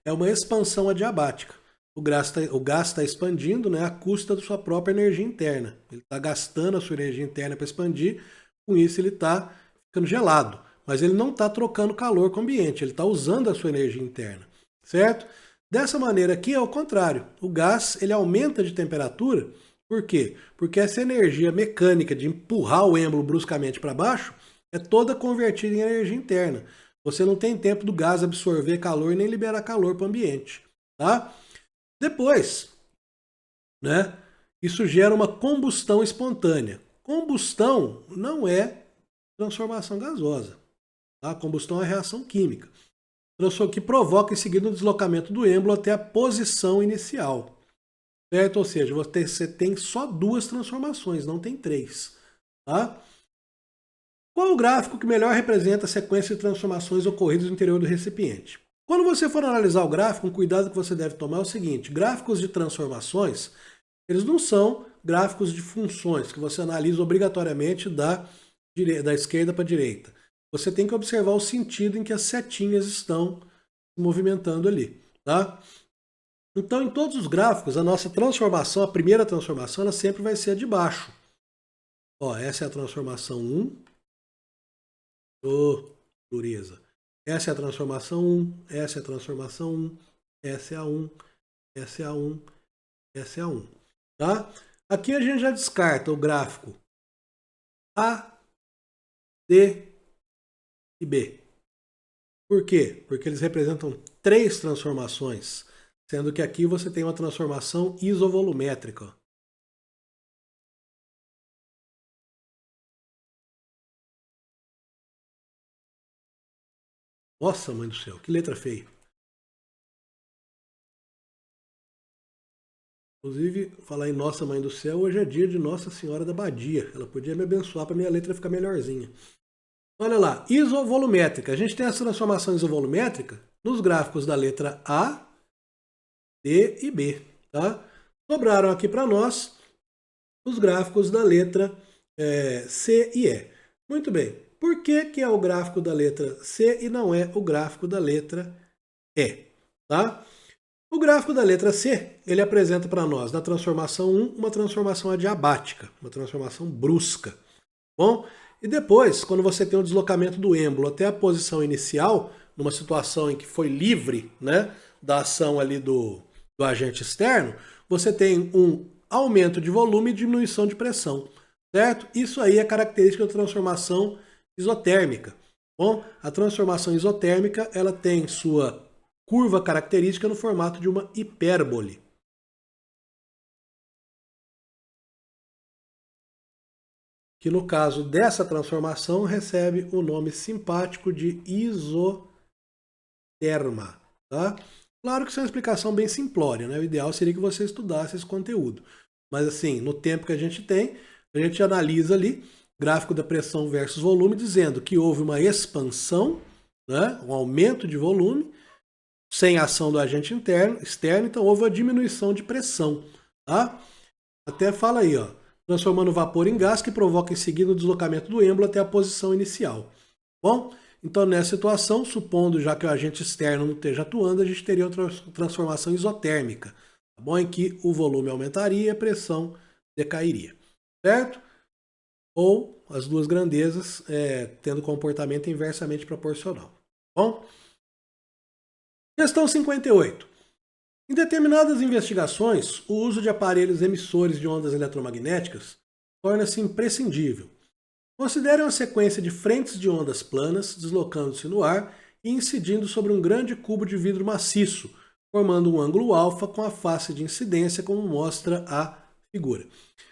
Speaker 1: é uma expansão adiabática. O gás está expandindo, né, à custa da sua própria energia interna. Ele está gastando a sua energia interna para expandir, com isso ele está ficando gelado. Mas ele não está trocando calor com o ambiente, ele está usando a sua energia interna, certo? Dessa maneira aqui é o contrário. O gás ele aumenta de temperatura, por quê? Porque essa energia mecânica de empurrar o êmbolo bruscamente para baixo é toda convertida em energia interna. Você não tem tempo do gás absorver calor e nem liberar calor para o ambiente, tá? Depois, né, isso gera uma combustão espontânea. Combustão não é transformação gasosa. Tá? Combustão é reação química, que provoca em seguida o deslocamento do êmbolo até a posição inicial. Certo? Ou seja, você tem só duas transformações, não tem três. Tá? Qual o gráfico que melhor representa a sequência de transformações ocorridas no interior do recipiente? Quando você for analisar o gráfico, um cuidado que você deve tomar é o seguinte: gráficos de transformações, eles não são gráficos de funções que você analisa obrigatoriamente da esquerda para a direita. Você tem que observar o sentido em que as setinhas estão se movimentando ali. Tá? Então, em todos os gráficos, a nossa transformação, a primeira transformação, ela sempre vai ser a de baixo. Ó, essa é a transformação 1. Oh, dureza. Essa é a transformação 1, essa é a transformação 1, essa é a 1, essa é a 1, essa é a 1. Tá? Aqui a gente já descarta o gráfico A, D e B. Por quê? Porque eles representam três transformações, sendo que aqui você tem uma transformação isovolumétrica. Nossa, mãe do céu, que letra feia. Inclusive, falar em Nossa Mãe do Céu, hoje é dia de Nossa Senhora da Badia. Ela podia me abençoar para minha letra ficar melhorzinha. Olha lá, isovolumétrica. A gente tem essa transformação isovolumétrica nos gráficos da letra A, D e B. Tá? Sobraram aqui para nós os gráficos da letra C e E. Muito bem. Por que é o gráfico da letra C e não é o gráfico da letra E? Tá? O gráfico da letra C, ele apresenta para nós, na transformação 1, uma transformação adiabática, uma transformação brusca. Bom, e depois, quando você tem o deslocamento do êmbolo até a posição inicial, numa situação em que foi livre, né, da ação ali do agente externo, você tem um aumento de volume e diminuição de pressão, certo? Isso aí é característica da transformação isotérmica. Bom, a transformação isotérmica, ela tem sua curva característica no formato de uma hipérbole. Que no caso dessa transformação recebe o nome simpático de isoterma. Tá? Claro que isso é uma explicação bem simplória, né? O ideal seria que você estudasse esse conteúdo. Mas assim, no tempo que a gente analisa ali gráfico da pressão versus volume, dizendo que houve uma expansão, né? Um aumento de volume, sem ação do agente externo, então houve uma diminuição de pressão. Tá? Até fala aí, ó, transformando o vapor em gás que provoca em seguida o deslocamento do êmbolo até a posição inicial. Bom, então nessa situação, supondo já que o agente externo não esteja atuando, a gente teria outra transformação isotérmica, tá bom? Em que o volume aumentaria e a pressão decairia, certo? Ou as duas grandezas tendo comportamento inversamente proporcional. Tá bom? Questão 58. Em determinadas investigações, o uso de aparelhos emissores de ondas eletromagnéticas torna-se imprescindível. Considere uma sequência de frentes de ondas planas deslocando-se no ar e incidindo sobre um grande cubo de vidro maciço, formando um ângulo alfa com a face de incidência, como mostra a figura.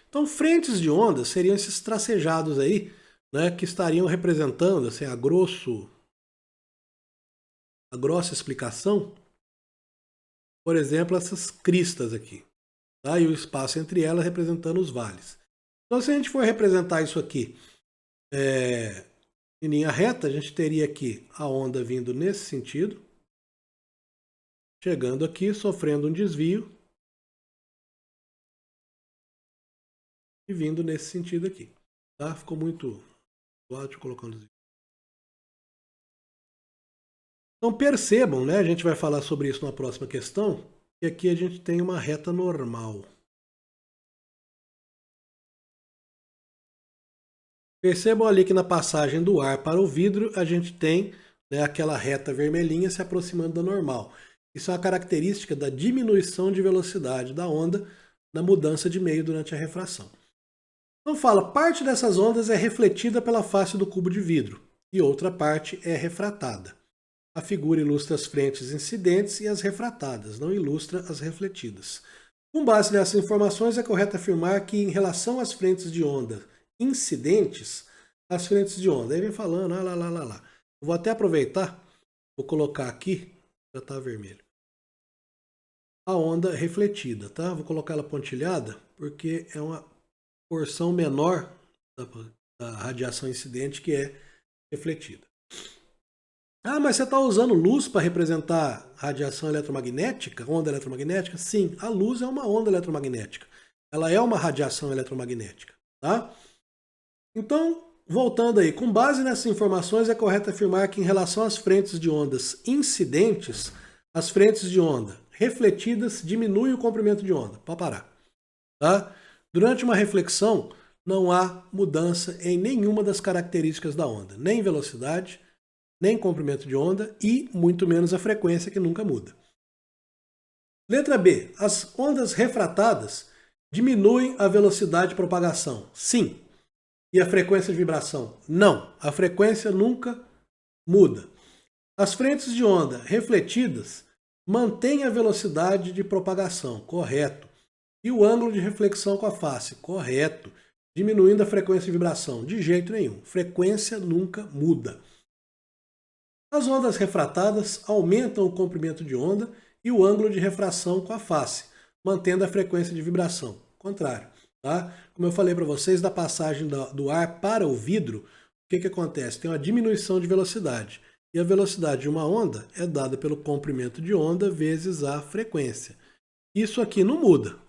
Speaker 1: Então, frentes de ondas seriam esses tracejados aí, né, que estariam representando, assim, a grossa explicação, por exemplo, essas cristas aqui, tá? E o espaço entre elas representando os vales. Então, se a gente for representar isso aqui em linha reta, a gente teria aqui a onda vindo nesse sentido, chegando aqui, sofrendo um desvio e vindo nesse sentido aqui. Tá? Ficou muito... Deixa eu colocar um desvio. Então percebam, né? A gente vai falar sobre isso na próxima questão, que aqui a gente tem uma reta normal. Percebam ali que na passagem do ar para o vidro, a gente tem, né, aquela reta vermelhinha se aproximando da normal. Isso é uma característica da diminuição de velocidade da onda na mudança de meio durante a refração. Então fala, parte dessas ondas é refletida pela face do cubo de vidro e outra parte é refratada. A figura ilustra as frentes incidentes e as refratadas, não ilustra as refletidas. Com base nessas informações, é correto afirmar que, em relação às frentes de onda incidentes, as frentes de onda, aí vem falando, lá. Eu vou até aproveitar, vou colocar aqui, já está vermelho, a onda refletida, tá? Vou colocar ela pontilhada, porque é uma porção menor da radiação incidente que é refletida. Ah, mas você está usando luz para representar radiação eletromagnética, onda eletromagnética? Sim, a luz é uma onda eletromagnética. Ela é uma radiação eletromagnética, tá? Então, voltando aí, com base nessas informações, é correto afirmar que em relação às frentes de ondas incidentes, as frentes de onda refletidas diminuem o comprimento de onda. Pode parar. Tá? Durante uma reflexão, não há mudança em nenhuma das características da onda, nem velocidade, nem comprimento de onda e muito menos a frequência, que nunca muda. Letra B. As ondas refratadas diminuem a velocidade de propagação. Sim. E a frequência de vibração? Não. A frequência nunca muda. As frentes de onda refletidas mantêm a velocidade de propagação. Correto. E o ângulo de reflexão com a face? Correto. Diminuindo a frequência de vibração? De jeito nenhum. Frequência nunca muda. As ondas refratadas aumentam o comprimento de onda e o ângulo de refração com a face, mantendo a frequência de vibração. Contrário. Tá? Como eu falei para vocês, da passagem do ar para o vidro, o que acontece? Tem uma diminuição de velocidade. E a velocidade de uma onda é dada pelo comprimento de onda vezes a frequência. Isso aqui não muda.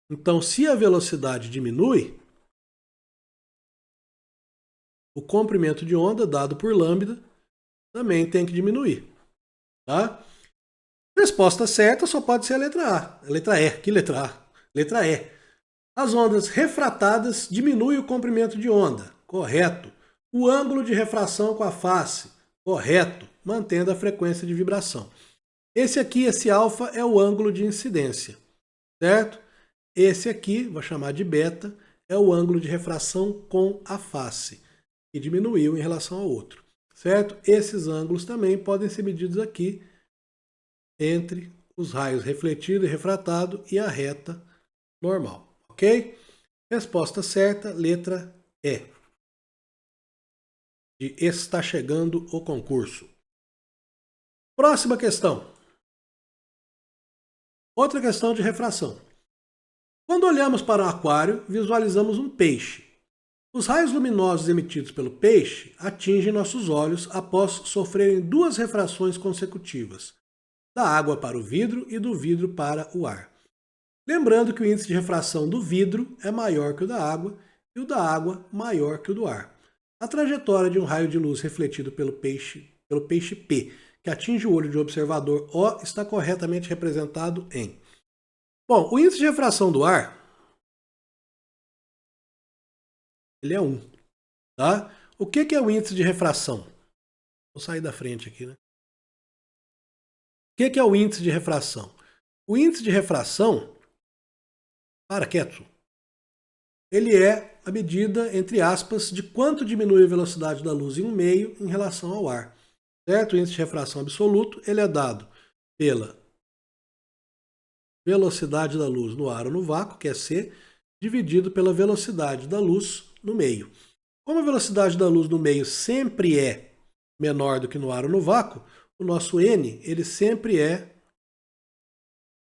Speaker 1: Então, se a velocidade diminui, o comprimento de onda dado por lambda também tem que diminuir. Tá? Resposta certa só pode ser a letra A. A letra E. Que letra A? Letra E. As ondas refratadas diminuem o comprimento de onda. Correto. O ângulo de refração com a face. Correto. Mantendo a frequência de vibração. Esse aqui, esse alfa, é o ângulo de incidência. Certo? Esse aqui, vou chamar de beta, é o ângulo de refração com a face, que diminuiu em relação ao outro. Certo? Esses ângulos também podem ser medidos aqui entre os raios refletido e refratado e a reta normal. Ok? Resposta certa, letra E. De está chegando o concurso. Próxima questão. Outra questão de refração. Quando olhamos para um aquário, visualizamos um peixe. Os raios luminosos emitidos pelo peixe atingem nossos olhos após sofrerem duas refrações consecutivas, da água para o vidro e do vidro para o ar. Lembrando que o índice de refração do vidro é maior que o da água e o da água maior que o do ar. A trajetória de um raio de luz refletido pelo peixe P, que atinge o olho de um observador O, está corretamente representado em... Bom, o índice de refração do ar, ele é 1. Tá? O que é o índice de refração? Vou sair da frente aqui, né? O que é o índice de refração? O índice de refração, para quieto, ele é a medida, entre aspas, de quanto diminui a velocidade da luz em um meio em relação ao ar. Certo? O índice de refração absoluto, ele é dado pela velocidade da luz no ar ou no vácuo, que é C, dividido pela velocidade da luz no meio. Como a velocidade da luz no meio sempre é menor do que no ar ou no vácuo, o nosso N, ele sempre é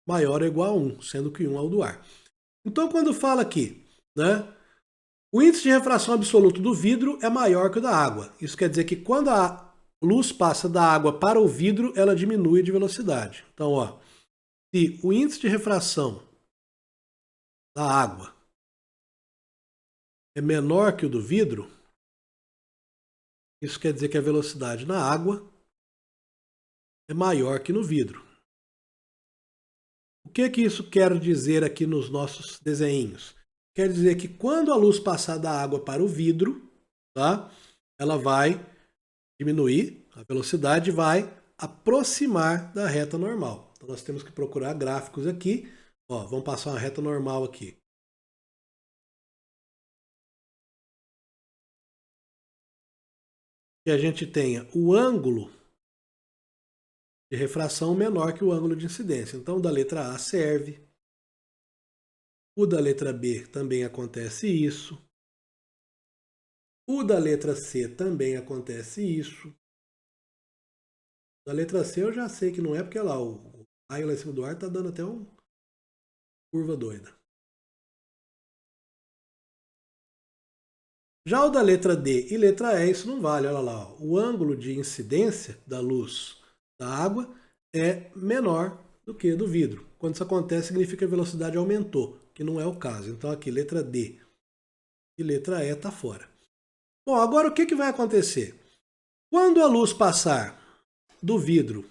Speaker 1: maior ou igual a 1, sendo que 1 é o do ar. Então, quando fala aqui, né, o índice de refração absoluto do vidro é maior que o da água. Isso quer dizer que quando a luz passa da água para o vidro, ela diminui de velocidade. Então, ó, se o índice de refração da água é menor que o do vidro, Isso quer dizer que a velocidade na água é maior que no vidro. O que que isso quer dizer aqui nos nossos desenhos? Quer dizer que quando a luz passar da água para o vidro, tá? Ela vai diminuir a velocidade e vai aproximar da reta normal. Então nós temos que procurar gráficos aqui. Ó, vamos passar uma reta normal aqui. Que a gente tenha o ângulo de refração menor que o ângulo de incidência. Então, o da letra A serve. O da letra B também acontece isso. O da letra C também acontece isso. Da letra C eu já sei que não é, porque lá o raio lá em cima do ar está dando até uma curva doida. Já o da letra D e letra E, isso não vale. Olha lá, ó. O ângulo de incidência da luz da água é menor do que do vidro. Quando isso acontece, significa que a velocidade aumentou, que não é o caso. Então aqui, letra D e letra E está fora. Bom, agora o que vai acontecer? Quando a luz passar do vidro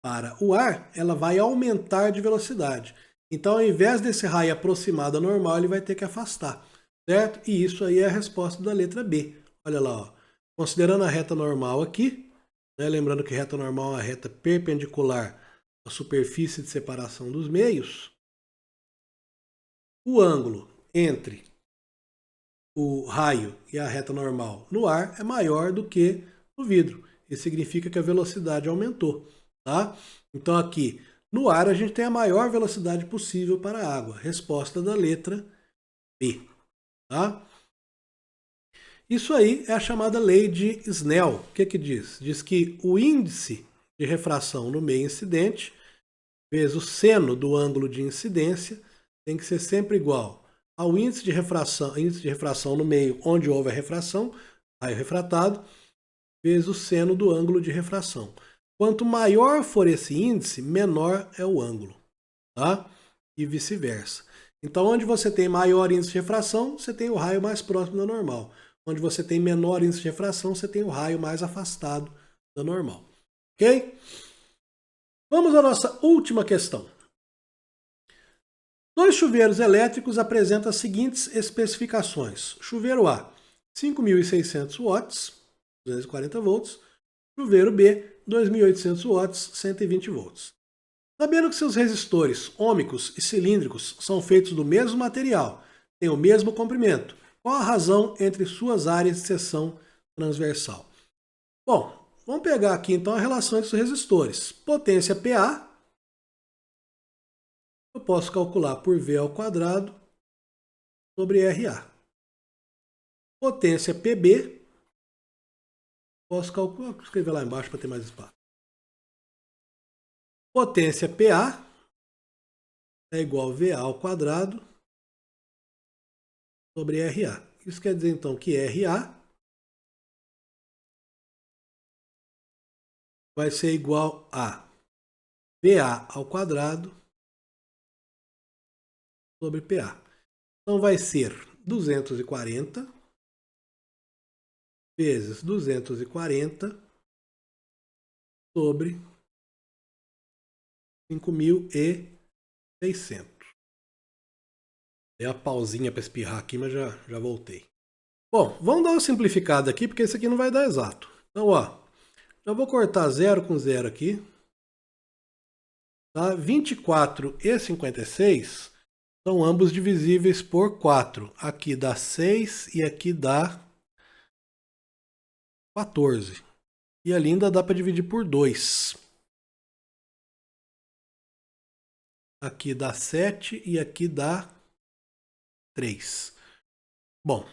Speaker 1: para o ar, ela vai aumentar de velocidade. Então, ao invés desse raio aproximar da normal, ele vai ter que afastar, certo? E isso aí é a resposta da letra B. Olha lá, ó. Considerando a reta normal aqui, né? Lembrando que reta normal é uma reta perpendicular à superfície de separação dos meios, o ângulo entre o raio e a reta normal no ar é maior do que no vidro. Isso significa que a velocidade aumentou, tá? Então aqui, no ar a gente tem a maior velocidade possível para a água. Resposta da letra B, tá? Isso aí é a chamada lei de Snell. O que que diz? Diz que o índice de refração no meio incidente vezes o seno do ângulo de incidência tem que ser sempre igual ao índice de refração no meio onde houve a refração, raio refratado, vezes o seno do ângulo de refração. Quanto maior for esse índice, menor é o ângulo, tá? E vice-versa. Então, onde você tem maior índice de refração, você tem o raio mais próximo da normal. Onde você tem menor índice de refração, você tem o raio mais afastado da normal. Ok? Vamos à nossa última questão. Dois chuveiros elétricos apresentam as seguintes especificações. Chuveiro A, 5.600 watts, 240 volts. Chuveiro B, 2.800 watts, 120 volts. Sabendo que seus resistores ômicos e cilíndricos são feitos do mesmo material, têm o mesmo comprimento, qual a razão entre suas áreas de seção transversal? Bom, vamos pegar aqui então a relação entre os resistores. Potência PA, eu posso calcular por V ao quadrado sobre RA. Potência PB, posso calcular, vou escrever lá embaixo para ter mais espaço. Potência PA é igual a VA ao quadrado sobre RA. Isso quer dizer então que RA vai ser igual a VA ao quadrado sobre PA. Então vai ser 240 vezes 240 sobre 5.600. Dei a pausinha para espirrar aqui, mas já voltei. Bom, vamos dar uma simplificada aqui, porque isso aqui não vai dar exato. Então, ó, já vou cortar 0 com 0 aqui. Tá? 24 e 56 são ambos divisíveis por 4. Aqui dá 6 e aqui dá 14. E ali ainda dá para dividir por 2. Aqui dá 7 e aqui dá 3. Bom,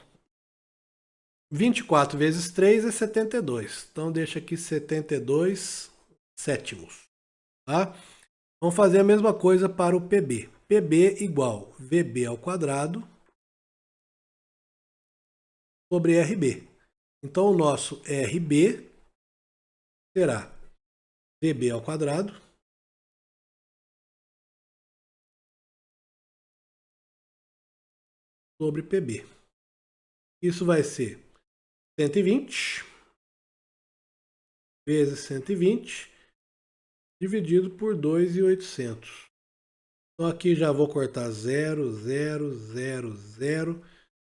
Speaker 1: 24 vezes 3 é 72. Então deixa aqui 72 sétimos. Tá? Vamos fazer a mesma coisa para o PB. PB igual VB ao quadrado sobre RB. Então o nosso RB será VB ao quadrado sobre PB. Isso vai ser 120 vezes 120 dividido por 2.800. Então aqui já vou cortar 0, 0, 0, 0.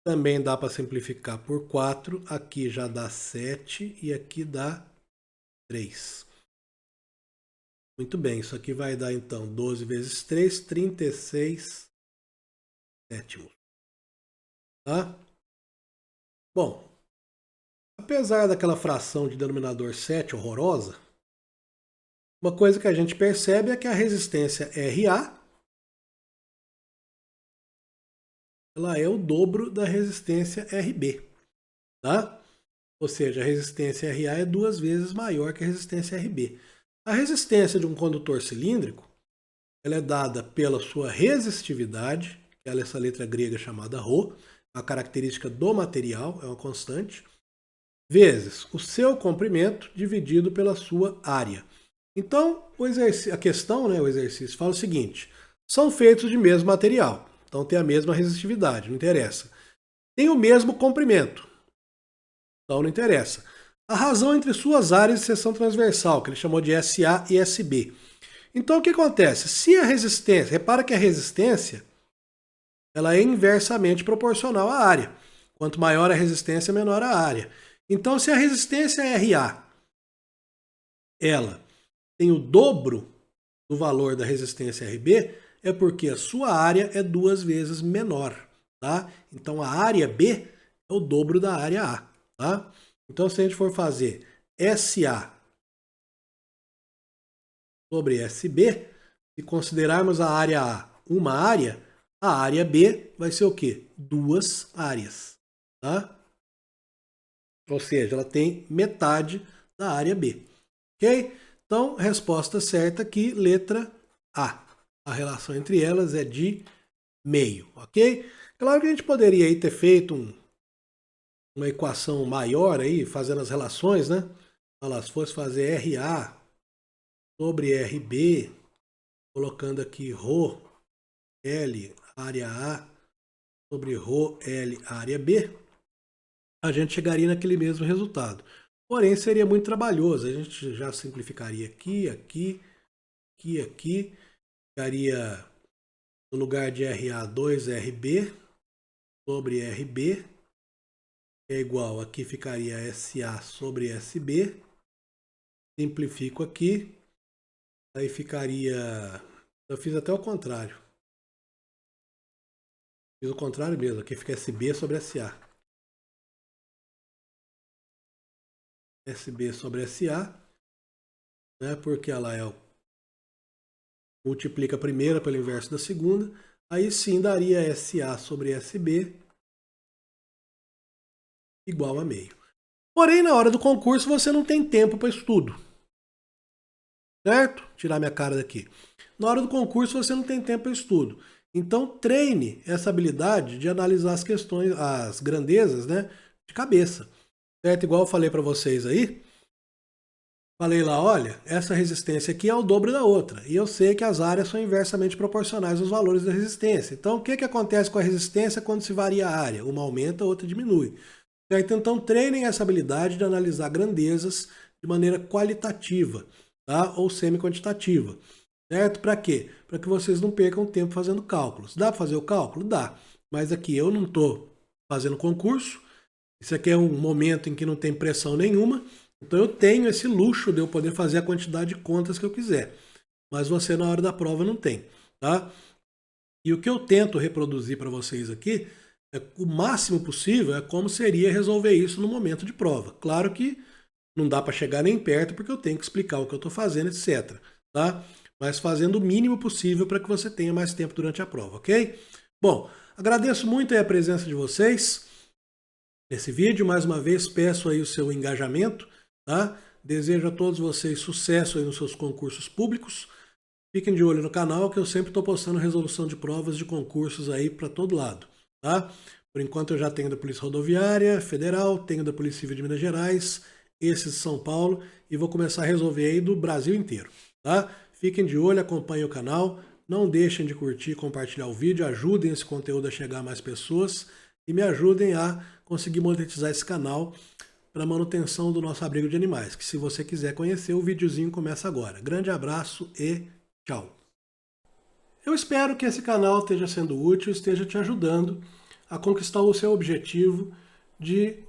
Speaker 1: Também dá para simplificar por 4. Aqui já dá 7 e aqui dá 3. Muito bem, isso aqui vai dar então 12 vezes 3, 36 sétimos. Tá? Bom, apesar daquela fração de denominador 7 horrorosa, uma coisa que a gente percebe é que a resistência RA ela é o dobro da resistência RB. Tá? Ou seja, a resistência RA é 2 vezes maior que a resistência RB. A resistência de um condutor cilíndrico ela é dada pela sua resistividade, que é essa letra grega chamada ρ, a característica do material, é uma constante, vezes o seu comprimento dividido pela sua área. Então, a questão, o exercício, fala o seguinte: são feitos de mesmo material, então tem a mesma resistividade, não interessa. Tem o mesmo comprimento, então não interessa. A razão entre suas áreas de seção transversal, que ele chamou de SA e SB. Então o que acontece? Se a resistência, repara que a resistência ela é inversamente proporcional à área. Quanto maior a resistência, menor a área. Então se a resistência RA ela tem o dobro do valor da resistência RB, é porque a sua área é 2 vezes menor. Tá? Então a área B é o dobro da área A. Tá? Então se a gente for fazer SA sobre SB, se considerarmos a área A uma área, a área B vai ser o quê? 2 áreas. Tá? Ou seja, ela tem metade da área B. Ok? Então, resposta certa aqui, letra A. A relação entre elas é de meio. Ok? Claro que a gente poderia aí ter feito uma equação maior, aí, fazendo as relações, né? Olha lá, se fosse fazer RA sobre RB, colocando aqui ρ L área A sobre ρ L área B, a gente chegaria naquele mesmo resultado. Porém, seria muito trabalhoso. A gente já simplificaria aqui, aqui, aqui, aqui. Ficaria no lugar de RA 2RB sobre RB. É igual, aqui ficaria SA sobre SB. Simplifico aqui. Aí ficaria... Eu fiz até o contrário. Fiz o contrário mesmo. Aqui fica SB sobre SA. SB sobre SA. Né, porque ela é multiplica a primeira pelo inverso da segunda. Aí sim daria SA sobre SB igual a meio. Porém, na hora do concurso, você não tem tempo para estudo. Certo? Tirar minha cara daqui. Na hora do concurso, você não tem tempo para estudo. Então, treine essa habilidade de analisar as questões, as grandezas, né, de cabeça. Certo? Igual eu falei para vocês aí. Falei lá, olha, essa resistência aqui é o dobro da outra. E eu sei que as áreas são inversamente proporcionais aos valores da resistência. Então, o que acontece com a resistência quando se varia a área? Uma aumenta, a outra diminui. Certo? Então, treinem essa habilidade de analisar grandezas de maneira qualitativa, tá? Ou semi-quantitativa. Certo? Para quê? Para que vocês não percam tempo fazendo cálculos. Dá para fazer o cálculo? Dá. Mas aqui eu não estou fazendo concurso. Isso aqui é um momento em que não tem pressão nenhuma. Então eu tenho esse luxo de eu poder fazer a quantidade de contas que eu quiser. Mas você na hora da prova não tem. Tá? E o que eu tento reproduzir para vocês aqui é o máximo possível é como seria resolver isso no momento de prova. Claro que não dá para chegar nem perto porque eu tenho que explicar o que eu estou fazendo, etc. Tá? Mas fazendo o mínimo possível para que você tenha mais tempo durante a prova, ok? Bom, agradeço muito aí a presença de vocês nesse vídeo. Mais uma vez peço aí o seu engajamento, tá? Desejo a todos vocês sucesso aí nos seus concursos públicos. Fiquem de olho no canal que eu sempre estou postando resolução de provas de concursos aí para todo lado, tá? Por enquanto eu já tenho da Polícia Rodoviária Federal, tenho da Polícia Civil de Minas Gerais, esses de São Paulo e vou começar a resolver aí do Brasil inteiro, tá? Fiquem de olho, acompanhem o canal, não deixem de curtir e compartilhar o vídeo, ajudem esse conteúdo a chegar a mais pessoas e me ajudem a conseguir monetizar esse canal para a manutenção do nosso abrigo de animais, que se você quiser conhecer, o videozinho começa agora. Grande abraço e tchau! Eu espero que esse canal esteja sendo útil, esteja te ajudando a conquistar o seu objetivo de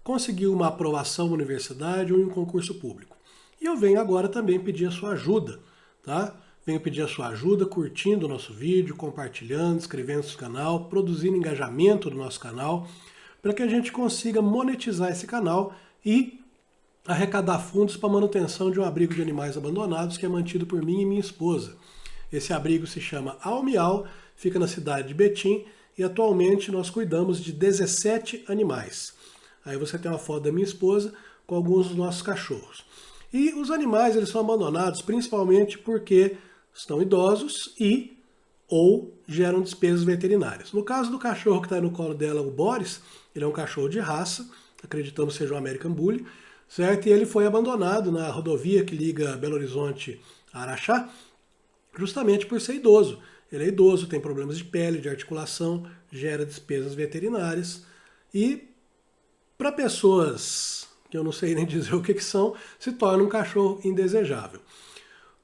Speaker 1: conseguir uma aprovação na universidade ou em um concurso público. E eu venho agora também pedir a sua ajuda, tá? Venho pedir a sua ajuda curtindo o nosso vídeo, compartilhando, inscrevendo no canal, produzindo engajamento no nosso canal, para que a gente consiga monetizar esse canal e arrecadar fundos para a manutenção de um abrigo de animais abandonados que é mantido por mim e minha esposa. Esse abrigo se chama Almial, fica na cidade de Betim e atualmente nós cuidamos de 17 animais. Aí você tem uma foto da minha esposa com alguns dos nossos cachorros. E os animais eles são abandonados principalmente porque estão idosos e ou geram despesas veterinárias. No caso do cachorro que está no colo dela, o Boris, ele é um cachorro de raça, acreditamos seja um American Bully, certo? E ele foi abandonado na rodovia que liga Belo Horizonte a Araxá, justamente por ser idoso. Ele é idoso, tem problemas de pele, de articulação, gera despesas veterinárias e para pessoas que eu não sei nem dizer o que são, se torna um cachorro indesejável.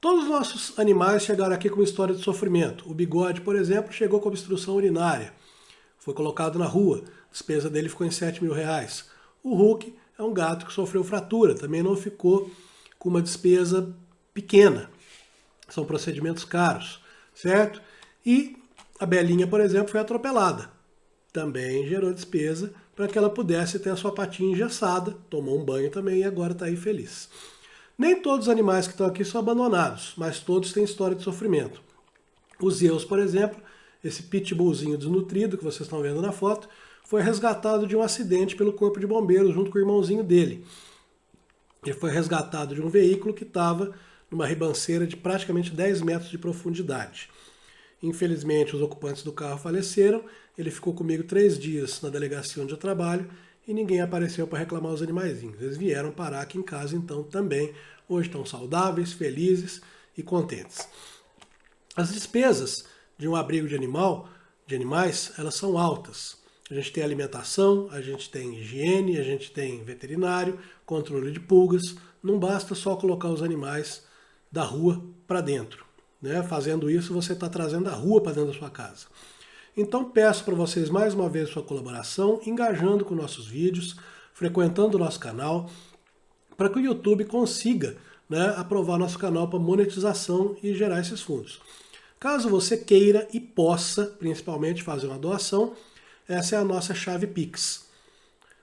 Speaker 1: Todos os nossos animais chegaram aqui com uma história de sofrimento. O Bigode, por exemplo, chegou com obstrução urinária. Foi colocado na rua. A despesa dele ficou em R$7.000. O Hulk é um gato que sofreu fratura. Também não ficou com uma despesa pequena. São procedimentos caros, certo? E a Belinha, por exemplo, foi atropelada. Também gerou despesa para que ela pudesse ter a sua patinha engessada, tomou um banho também e agora está aí feliz. Nem todos os animais que estão aqui são abandonados, mas todos têm história de sofrimento. O Zeus, por exemplo, esse pitbullzinho desnutrido que vocês estão vendo na foto, foi resgatado de um acidente pelo corpo de bombeiros junto com o irmãozinho dele. Ele foi resgatado de um veículo que estava numa ribanceira de praticamente 10 metros de profundidade. Infelizmente, os ocupantes do carro faleceram. Ele ficou comigo 3 dias na delegacia onde eu trabalho e ninguém apareceu para reclamar os animaizinhos. Eles vieram parar aqui em casa, então também hoje estão saudáveis, felizes e contentes. As despesas de um abrigo de animais, elas são altas. A gente tem alimentação, a gente tem higiene, a gente tem veterinário, controle de pulgas. Não basta só colocar os animais da rua para dentro. Né? Fazendo isso, você está trazendo a rua para dentro da sua casa. Então peço para vocês mais uma vez sua colaboração, engajando com nossos vídeos, frequentando o nosso canal, para que o YouTube consiga, né, aprovar nosso canal para monetização e gerar esses fundos. Caso você queira e possa, principalmente, fazer uma doação, essa é a nossa chave Pix.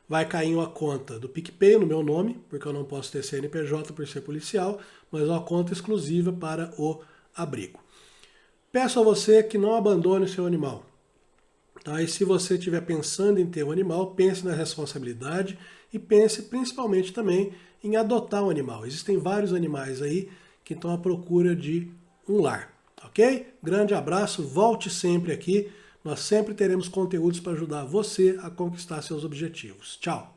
Speaker 1: Vai cair em uma conta do PicPay no meu nome, porque eu não posso ter CNPJ por ser policial, mas uma conta exclusiva para o abrigo. Peço a você que não abandone o seu animal. Tá? E se você estiver pensando em ter um animal, pense na responsabilidade e pense principalmente também em adotar um animal. Existem vários animais aí que estão à procura de um lar. Ok? Grande abraço, volte sempre aqui. Nós sempre teremos conteúdos para ajudar você a conquistar seus objetivos. Tchau!